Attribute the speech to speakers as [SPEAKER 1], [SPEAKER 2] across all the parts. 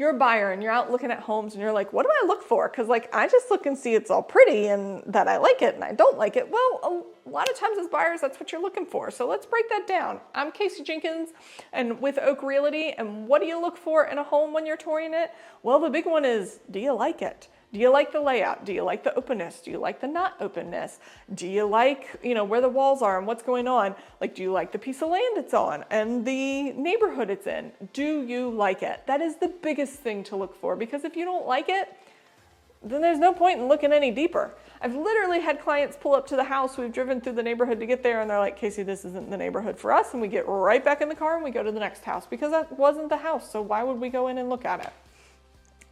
[SPEAKER 1] you're a buyer and you're out looking at homes and you're like, what do I look for? Because like, I just look and see it's all pretty and that I like it and I don't like it. Well, a lot of times as buyers, that's what you're looking for. So let's break that down. I'm Casey Jenkins and with Oak Realty. And what do you look for in a home when you're touring it? Well, the big one is, do you like it? Do you like the layout? Do you like the openness? Do you like the not openness? Do you like, where the walls are and what's going on? Like, do you like the piece of land it's on and the neighborhood it's in? Do you like it? That is the biggest thing to look for, because if you don't like it, then there's no point in looking any deeper. I've literally had clients pull up to the house. We've driven through the neighborhood to get there and they're like, Casey, this isn't the neighborhood for us. And we get right back in the car and we go to the next house because that wasn't the house. So why would we go in and look at it?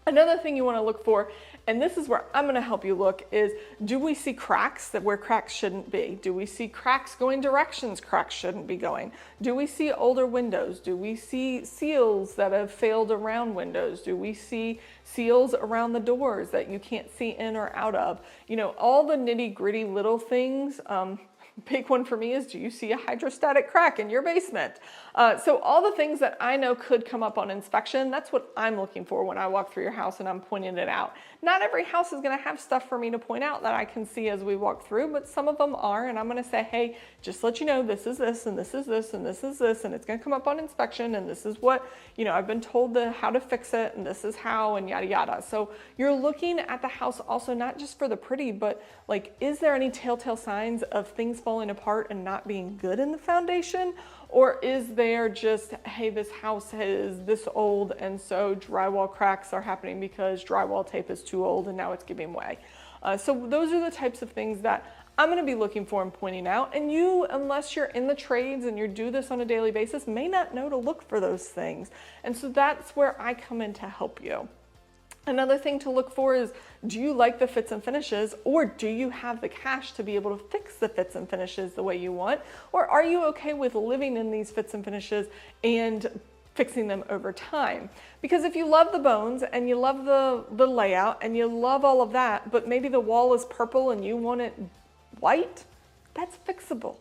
[SPEAKER 1] Another thing you want to look for, and this is where I'm going to help you look, is do we see cracks where cracks shouldn't be? Do we see cracks going directions cracks shouldn't be going? Do we see older windows? Do we see seals that have failed around windows? Do we see seals around the doors that you can't see in or out of? All the nitty gritty little things. Big one for me is, do you see a hydrostatic crack in your basement? So all the things that I know could come up on inspection, that's what I'm looking for when I walk through your house and I'm pointing it out. Not every house is going to have stuff for me to point out that I can see as we walk through, but some of them are, and I'm going to say, hey, just let you know, this is this, and this is this, and this is this, and it's going to come up on inspection, and this is what, I've been told how to fix it, and this is how, and yada, yada. So you're looking at the house also not just for the pretty, but like, is there any telltale signs of things falling apart and not being good in the foundation? Or is there just, hey, this house is this old and so drywall cracks are happening because drywall tape is too old and now it's giving way. So those are the types of things that I'm going to be looking for and pointing out. And you, unless you're in the trades and you do this on a daily basis, may not know to look for those things. And so that's where I come in to help you. Another thing to look for is, do you like the fits and finishes, or do you have the cash to be able to fix the fits and finishes the way you want? Or are you okay with living in these fits and finishes and fixing them over time? Because if you love the bones and you love the layout and you love all of that, but maybe the wall is purple and you want it white, that's fixable.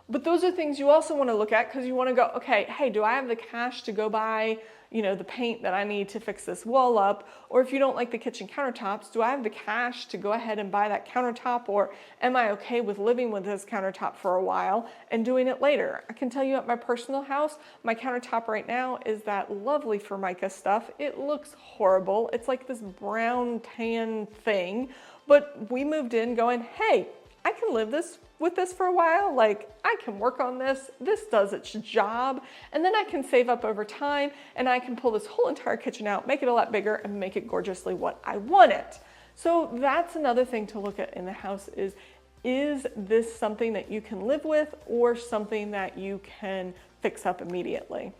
[SPEAKER 1] But those are things you also want to look at, because you want to go, okay, hey, do I have the cash to go buy the paint that I need to fix this wall up? Or if you don't like the kitchen countertops, do I have the cash to go ahead and buy that countertop? Or am I okay with living with this countertop for a while and doing it later? I can tell you at my personal house, my countertop right now is that lovely Formica stuff. It looks horrible. It's like this brown tan thing, but we moved in going, hey, I can live with this for a while. Like, I can work on this. This does its job. And then I can save up over time and I can pull this whole entire kitchen out, make it a lot bigger and make it gorgeously what I want it. So that's another thing to look at in the house is this something that you can live with or something that you can fix up immediately?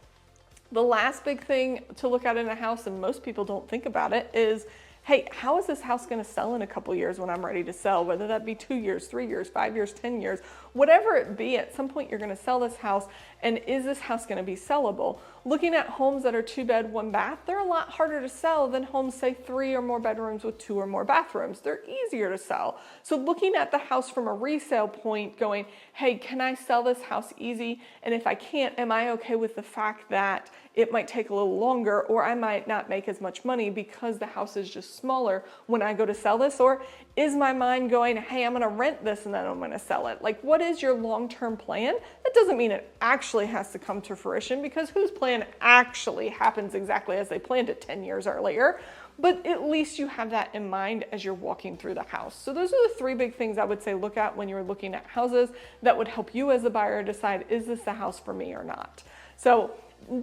[SPEAKER 1] The last big thing to look at in a house, and most people don't think about it, is, hey, how is this house going to sell in a couple years when I'm ready to sell? Whether that be 2 years, 3 years, 5 years, 10 years, whatever it be, at some point you're going to sell this house, and is this house going to be sellable? Looking at homes that are 2-bed, 1-bath, they're a lot harder to sell than homes, say 3 or more bedrooms with 2 or more bathrooms. They're easier to sell. So looking at the house from a resale point, going, hey, can I sell this house easy? And if I can't, am I okay with the fact that it might take a little longer, or I might not make as much money because the house is just smaller when I go to sell this? Or is my mind going, hey, I'm going to rent this and then I'm going to sell it? Like, what is your long-term plan? That doesn't mean it actually has to come to fruition, because whose plan actually happens exactly as they planned it 10 years earlier? But at least you have that in mind as you're walking through the house. So those are the 3 big things I would say look at when you're looking at houses that would help you as a buyer decide, is this the house for me or not? So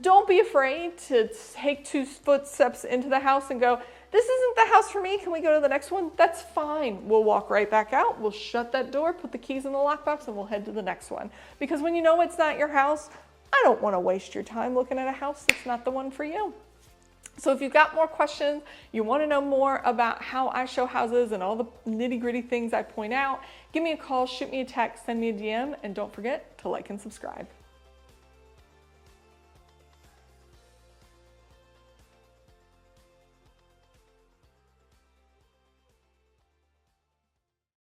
[SPEAKER 1] don't be afraid to take 2 footsteps into the house and go, this isn't the house for me. Can we go to the next one? That's fine. We'll walk right back out. We'll shut that door, put the keys in the lockbox, and we'll head to the next one. Because when you know it's not your house, I don't want to waste your time looking at a house that's not the one for you. So if you've got more questions, you want to know more about how I show houses and all the nitty-gritty things I point out, give me a call, shoot me a text, send me a DM, and don't forget to like and subscribe.